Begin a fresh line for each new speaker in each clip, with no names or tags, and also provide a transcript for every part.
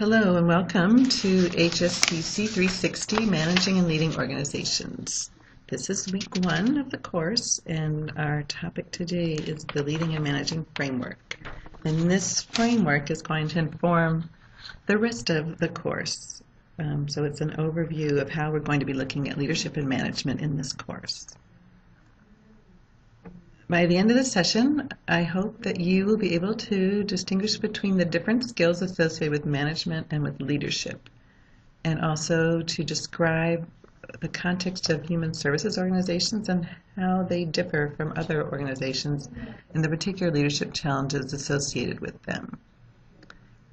Hello and welcome to HSVC 360, Managing and Leading Organizations. This is week 1 of the course, and our topic today is the Leading and Managing Framework. And this framework is going to inform the rest of the course. So it's an overview of how we're going to be looking at leadership and management in this course. By the end of the session, I hope that you will be able to distinguish between the different skills associated with management and with leadership, and also to describe the context of human services organizations and how they differ from other organizations and the particular leadership challenges associated with them.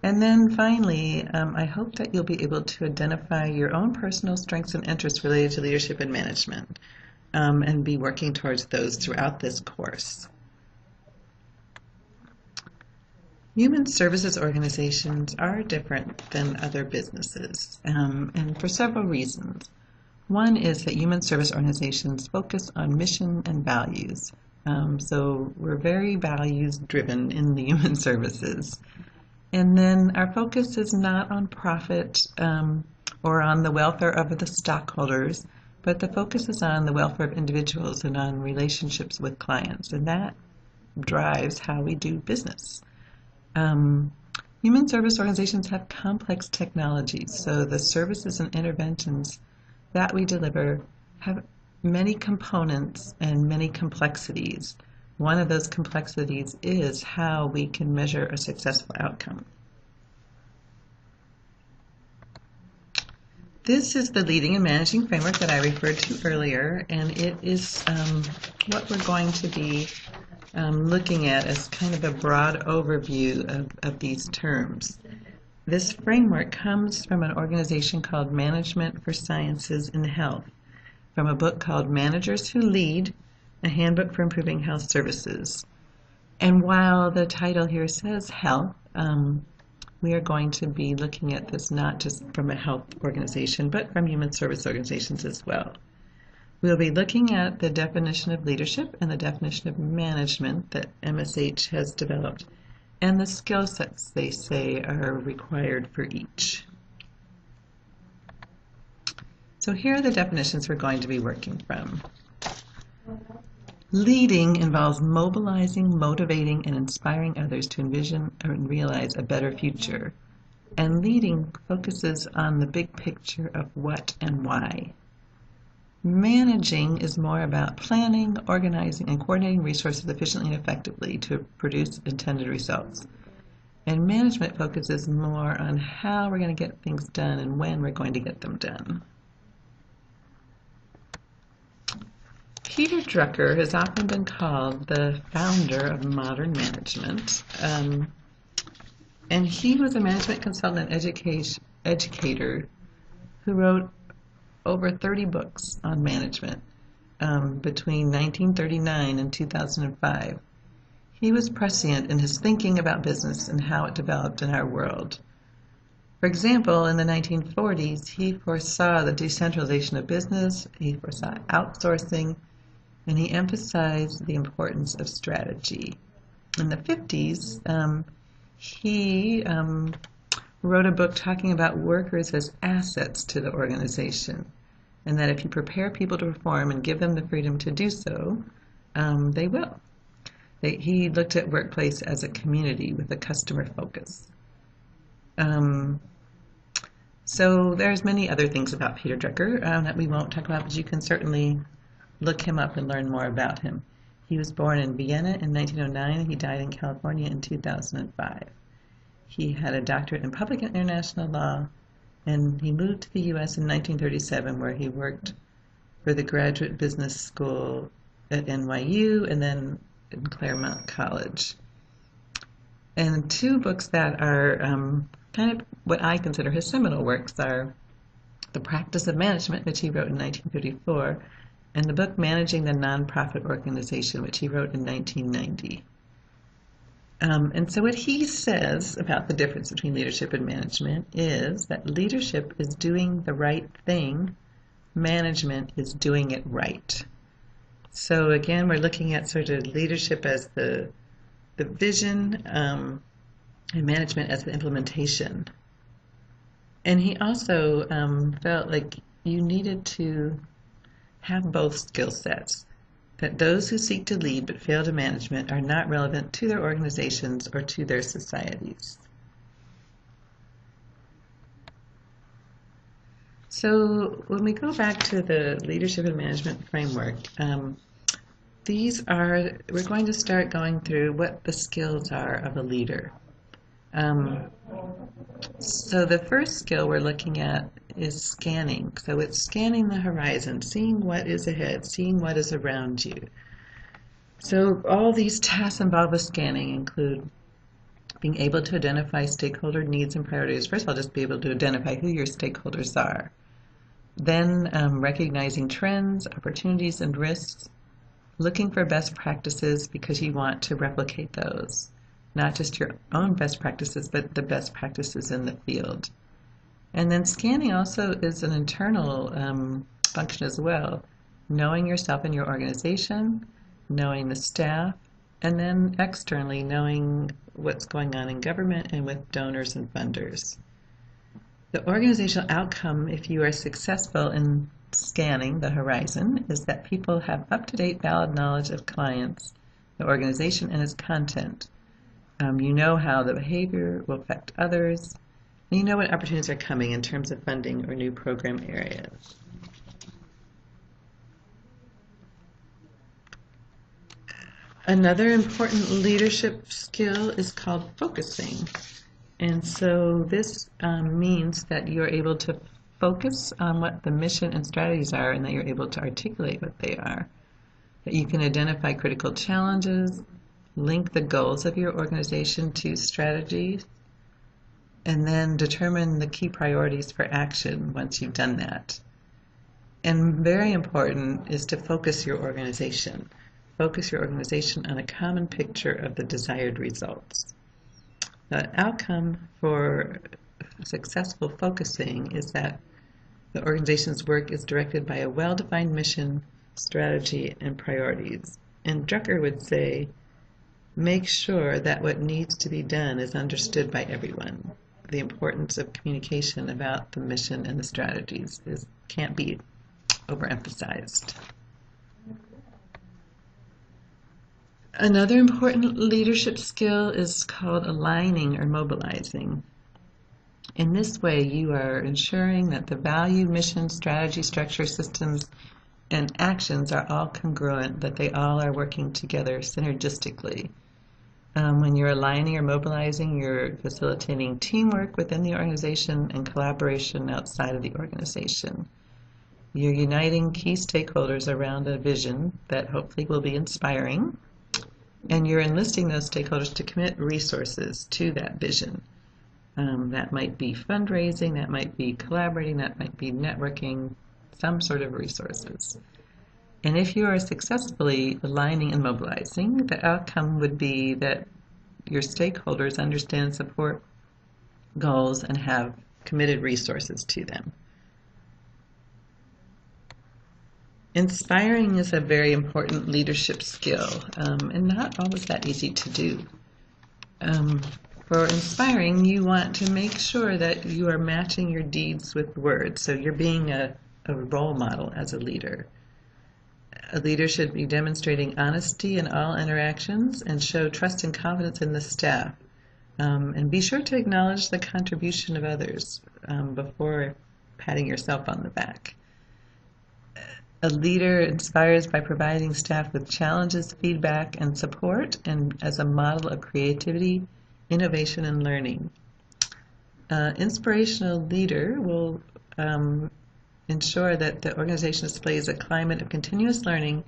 And then finally, I hope that you'll be able to identify your own personal strengths and interests related to leadership and management. And be working towards those throughout this course. Human services organizations are different than other businesses, and for several reasons. One is that human service organizations focus on mission and values. So we're very values driven in the human services. And then our focus is not on profit or on the welfare of the stockholders, but the focus is on the welfare of individuals and on relationships with clients, and that drives how we do business. Human service organizations have complex technologies, so the services and interventions that we deliver have many components and many complexities. One of those complexities is how we can measure a successful outcome. This is the Leading and Managing Framework that I referred to earlier, and it is what we're going to be looking at as kind of a broad overview of these terms. This framework comes from an organization called Management for Sciences in Health, from a book called Managers Who Lead, a Handbook for Improving Health Services. And while the title here says health, we are going to be looking at this not just from a health organization, but from human service organizations as well. We'll be looking at the definition of leadership and the definition of management that MSH has developed, and the skill sets they say are required for each. So here are the definitions we're going to be working from. Leading involves mobilizing, motivating, and inspiring others to envision and realize a better future. And leading focuses on the big picture of what and why. Managing is more about planning, organizing, and coordinating resources efficiently and effectively to produce intended results. And management focuses more on how we're going to get things done and when we're going to get them done. Peter Drucker has often been called the founder of modern management, and he was a management consultant and educator who wrote over 30 books on management between 1939 and 2005. He was prescient in his thinking about business and how it developed in our world. For example, in the 1940s, he foresaw the decentralization of business, he foresaw outsourcing, and he emphasized the importance of strategy. In the 50s, he wrote a book talking about workers as assets to the organization, and that if you prepare people to perform and give them the freedom to do so, they will. He looked at workplace as a community with a customer focus. So there's many other things about Peter Drucker that we won't talk about, but you can certainly look him up and learn more about him. He was born in Vienna in 1909 and he died in California in 2005. He had a doctorate in public and international law, and he moved to the U.S. in 1937, where he worked for the Graduate Business School at NYU and then in Claremont College. And two books that are kind of what I consider his seminal works are The Practice of Management, which he wrote in 1934, and the book Managing the Nonprofit Organization, which he wrote in 1990. And so what he says about the difference between leadership and management is that leadership is doing the right thing, management is doing it right. So again, we're looking at sort of leadership as the vision and management as the implementation. And he also felt like you needed to have both skill sets, that those who seek to lead but fail to management are not relevant to their organizations or to their societies. So when we go back to the leadership and management framework, we're going to start going through what the skills are of a leader. So the first skill we're looking at is scanning. So it's scanning the horizon, seeing what is ahead, seeing what is around you. So all these tasks involved with scanning include being able to identify stakeholder needs and priorities. First of all, just be able to identify who your stakeholders are. Then recognizing trends, opportunities, and risks, looking for best practices because you want to replicate those. Not just your own best practices, but the best practices in the field. And then scanning also is an internal function as well, knowing yourself and your organization, knowing the staff, and then externally knowing what's going on in government and with donors and funders. The organizational outcome, if you are successful in scanning the horizon, is that people have up-to-date, valid knowledge of clients, the organization, and its content. You know how the behavior will affect others, and you know what opportunities are coming in terms of funding or new program areas. Another important leadership skill is called focusing. And so this means that you're able to focus on what the mission and strategies are, and that you're able to articulate what they are. That you can identify critical challenges, link the goals of your organization to strategies, and then determine the key priorities for action once you've done that. And very important is to focus your organization. Focus your organization on a common picture of the desired results. The outcome for successful focusing is that the organization's work is directed by a well-defined mission, strategy, and priorities. And Drucker would say, make sure that what needs to be done is understood by everyone. The importance of communication about the mission and the strategies can't be overemphasized. Another important leadership skill is called aligning or mobilizing. In this way, you are ensuring that the value, mission, strategy, structure, systems, and actions are all congruent, that they all are working together synergistically. When you're aligning or mobilizing, you're facilitating teamwork within the organization and collaboration outside of the organization. You're uniting key stakeholders around a vision that hopefully will be inspiring, and you're enlisting those stakeholders to commit resources to that vision. That might be fundraising, that might be collaborating, that might be networking, some sort of resources. And if you are successfully aligning and mobilizing, the outcome would be that your stakeholders understand and support goals and have committed resources to them. Inspiring is a very important leadership skill, and not always that easy to do. For inspiring, you want to make sure that you are matching your deeds with words, so you're being a role model as a leader. A leader should be demonstrating honesty in all interactions and show trust and confidence in the staff. And be sure to acknowledge the contribution of others before patting yourself on the back. A leader inspires by providing staff with challenges, feedback, and support, and as a model of creativity, innovation, and learning. Inspirational leader will ensure that the organization displays a climate of continuous learning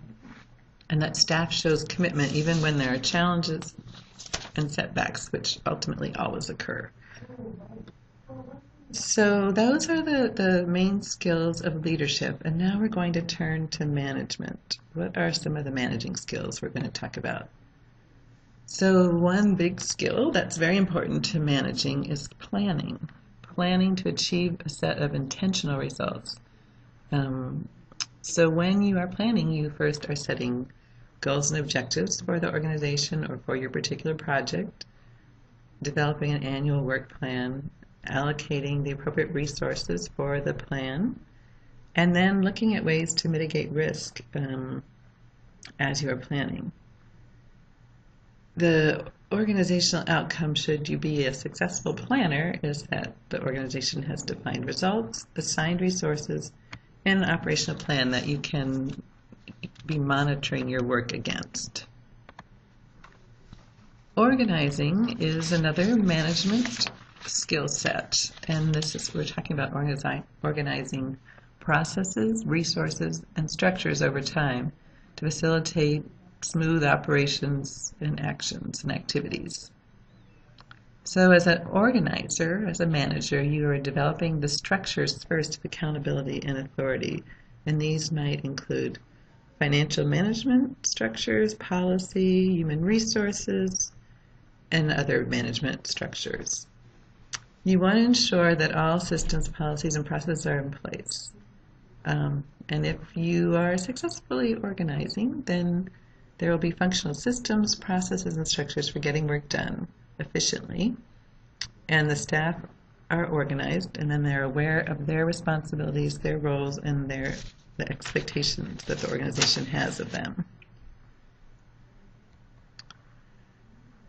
and that staff shows commitment even when there are challenges and setbacks, which ultimately always occur. So those are the main skills of leadership, and now we're going to turn to management. What are some of the managing skills we're going to talk about? So one big skill that's very important to managing is planning. Planning to achieve a set of intentional results. So when you are planning, you first are setting goals and objectives for the organization or for your particular project, developing an annual work plan, allocating the appropriate resources for the plan, and then looking at ways to mitigate risk as you are planning. The organizational outcome, should you be a successful planner, is that the organization has defined results, assigned resources, and an operational plan that you can be monitoring your work against. Organizing is another management skill set, and we're talking about organizing processes, resources, and structures over time to facilitate smooth operations and actions and activities. So as an organizer, as a manager, you are developing the structures first of accountability and authority, and these might include financial management structures, policy, human resources, and other management structures. You want to ensure that all systems, policies, and processes are in place. And if you are successfully organizing, then there will be functional systems, processes, and structures for getting work done efficiently. And the staff are organized, and then they're aware of their responsibilities, their roles, and the expectations that the organization has of them.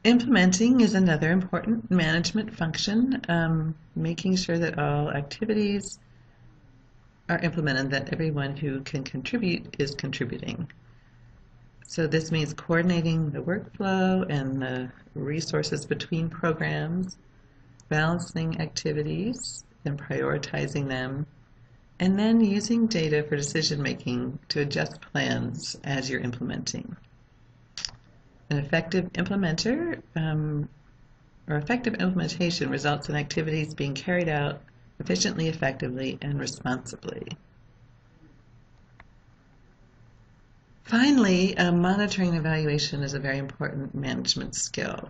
Implementing is another important management function, making sure that all activities are implemented, that everyone who can contribute is contributing. So this means coordinating the workflow and the resources between programs, balancing activities and prioritizing them, and then using data for decision making to adjust plans as you're implementing. An effective implementer or effective implementation results in activities being carried out efficiently, effectively, and responsibly. Finally, monitoring and evaluation is a very important management skill.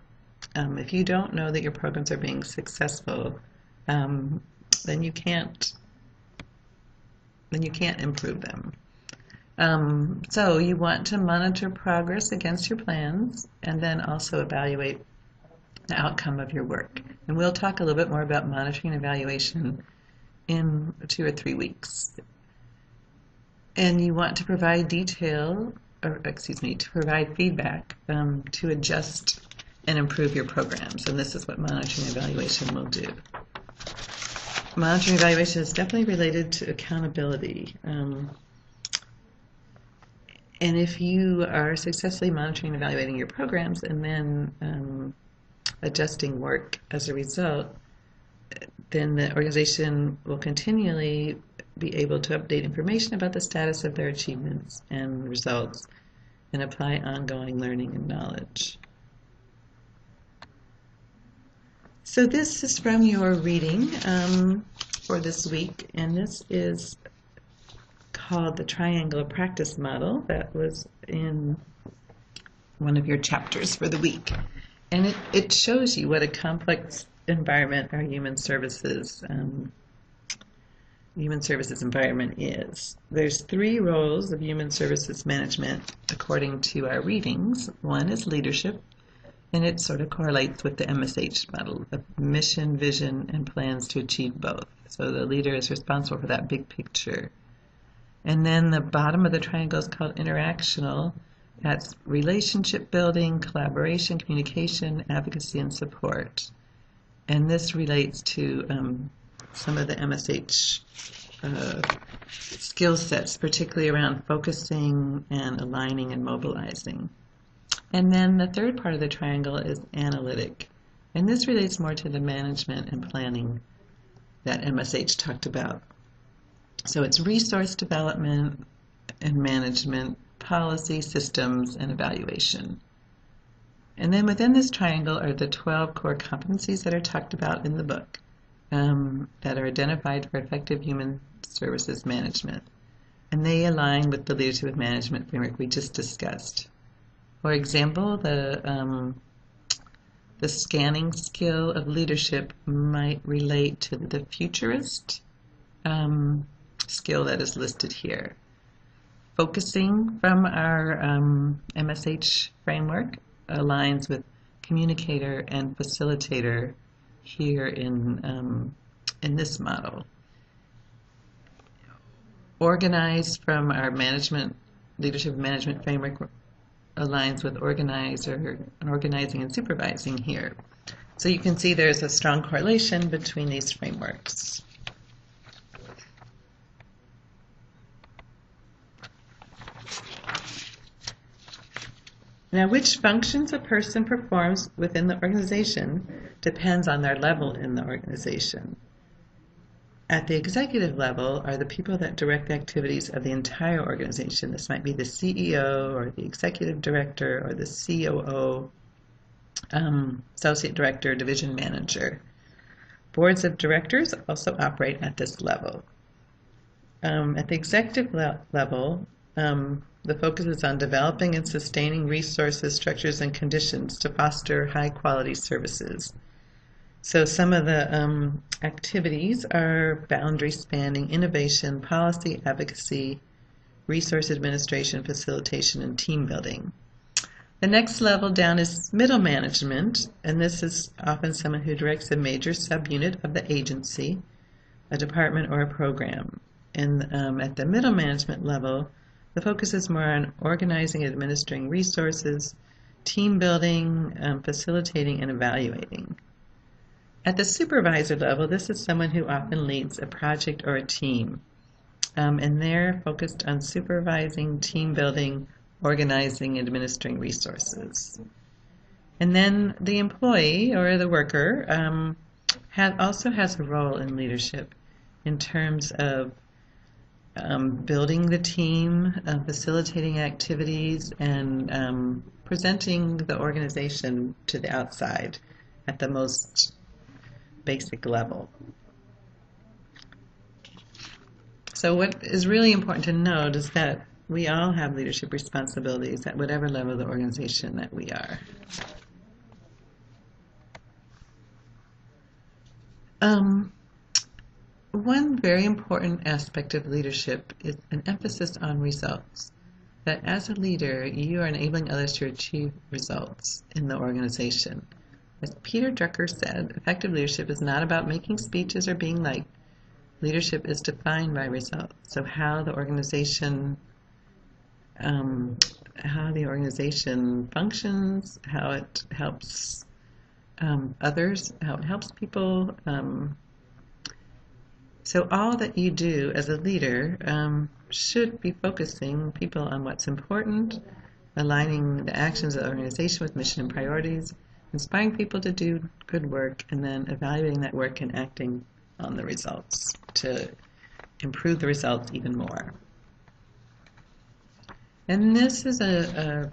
If you don't know that your programs are being successful, then you can't improve them. So you want to monitor progress against your plans and then also evaluate the outcome of your work. And we'll talk a little bit more about monitoring and evaluation in 2 or 3 weeks. And you want to provide provide feedback to adjust and improve your programs. And this is what monitoring and evaluation will do. Monitoring and evaluation is definitely related to accountability. And if you are successfully monitoring and evaluating your programs and then adjusting work as a result, then the organization will continually be able to update information about the status of their achievements and results and apply ongoing learning and knowledge. So this is from your reading for this week, and this is called the Triangle of Practice Model. That was in one of your chapters for the week. And it shows you what a complex environment our human services environment is. There's 3 roles of human services management according to our readings. One is leadership, and it sort of correlates with the MSH model of mission, vision, and plans to achieve both. So the leader is responsible for that big picture. And then the bottom of the triangle is called interactional. That's relationship building, collaboration, communication, advocacy, and support. And this relates to some of the MSH skill sets, particularly around focusing and aligning and mobilizing. And then the third part of the triangle is analytic. And this relates more to the management and planning that MSH talked about. So it's resource development and management, policy, systems, and evaluation. And then within this triangle are the 12 core competencies that are talked about in the book that are identified for effective human services management. And they align with the leadership and management framework we just discussed. For example, the scanning skill of leadership might relate to the futurist skill that is listed here. Focusing from our MSH framework aligns with communicator and facilitator here in this model. Organized from our leadership management framework aligns with organizing and supervising here. So you can see there's a strong correlation between these frameworks. Now, which functions a person performs within the organization depends on their level in the organization. At the executive level are the people that direct the activities of the entire organization. This might be the CEO or the executive director or the COO, associate director, division manager. Boards of directors also operate at this level. At the executive level, the focus is on developing and sustaining resources, structures, and conditions to foster high-quality services. So some of the activities are boundary-spanning innovation, policy advocacy, resource administration, facilitation, and team building. The next level down is middle management, and this is often someone who directs a major subunit of the agency, a department, or a program. And at the middle management level, the focus is more on organizing and administering resources, team building, facilitating, and evaluating. At the supervisor level, this is someone who often leads a project or a team, and they're focused on supervising, team building, organizing, and administering resources. And then the employee or the worker also has a role in leadership in terms of building the team, facilitating activities, and presenting the organization to the outside at the most basic level. So what is really important to note is that we all have leadership responsibilities at whatever level of the organization that we are. One very important aspect of leadership is an emphasis on results. That as a leader, you are enabling others to achieve results in the organization. As Peter Drucker said, effective leadership is not about making speeches or being liked. Leadership is defined by results. So how the organization functions, how it helps others, how it helps people. So all that you do as a leader should be focusing people on what's important, aligning the actions of the organization with mission and priorities, inspiring people to do good work, and then evaluating that work and acting on the results to improve the results even more. And this is a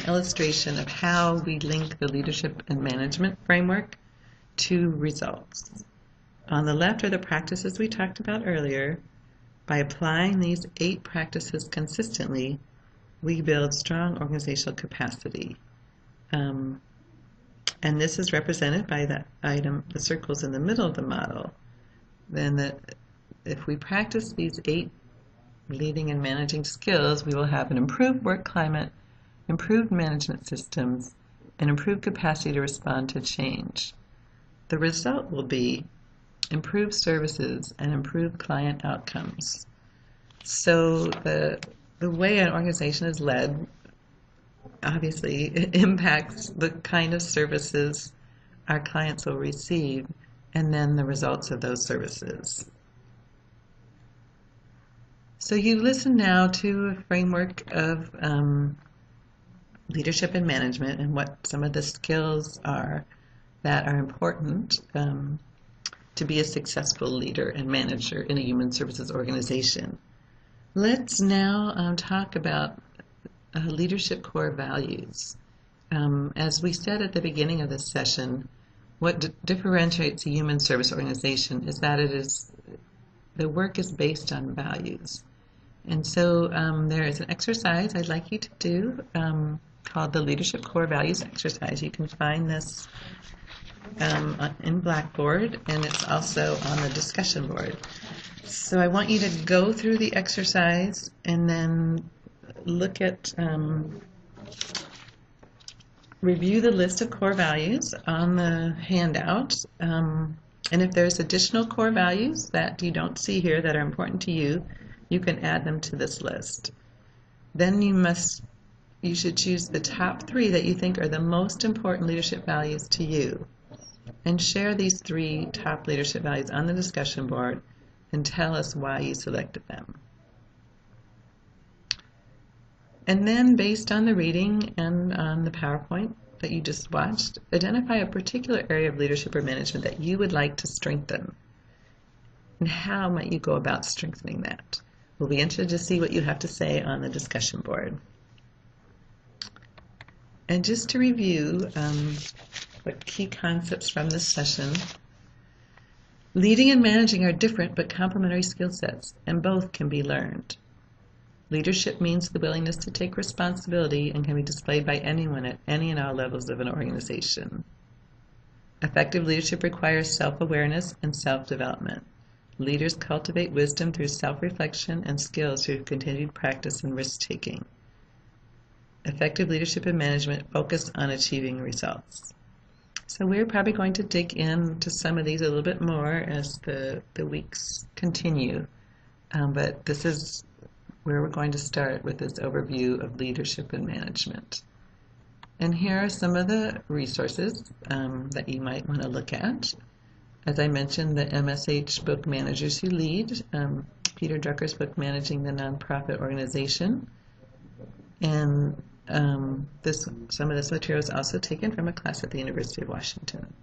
illustration of how we link the leadership and management framework to results. On the left are the practices we talked about earlier. By applying these 8 practices consistently, we build strong organizational capacity. And this is represented by the circles in the middle of the model. Then if we practice these 8 leading and managing skills, we will have an improved work climate, improved management systems, and improved capacity to respond to change. The result will be improved services and improved client outcomes. So the way an organization is led obviously impacts the kind of services our clients will receive and then the results of those services. So you listen now to a framework of leadership and management and what some of the skills are that are important to be a successful leader and manager in a human services organization. Let's now talk about leadership core values. As we said at the beginning of this session, what differentiates a human service organization is that the work is based on values. And so there is an exercise I'd like you to do called the Leadership Core Values exercise. You can find this in Blackboard, and it's also on the discussion board. So I want you to go through the exercise and then look at review the list of core values on the handout. And if there's additional core values that you don't see here that are important to you, you can add them to this list. Then you should choose the top 3 that you think are the most important leadership values to you, and share these 3 top leadership values on the discussion board and tell us why you selected them. And then, based on the reading and on the PowerPoint that you just watched, identify a particular area of leadership or management that you would like to strengthen. And how might you go about strengthening that? We'll be interested to see what you have to say on the discussion board. And just to review what key concepts from this session, leading and managing are different but complementary skill sets, and both can be learned. Leadership means the willingness to take responsibility and can be displayed by anyone at any and all levels of an organization. Effective leadership requires self-awareness and self-development. Leaders cultivate wisdom through self-reflection and skills through continued practice and risk-taking. Effective leadership and management focus on achieving results. So we're probably going to dig into some of these a little bit more as the weeks continue. But this is where we're going to start with this overview of leadership and management. And here are some of the resources that you might want to look at. As I mentioned, the MSH book, Managers Who Lead, Peter Drucker's book, Managing the Nonprofit Organization. And some of this material is also taken from a class at the University of Washington.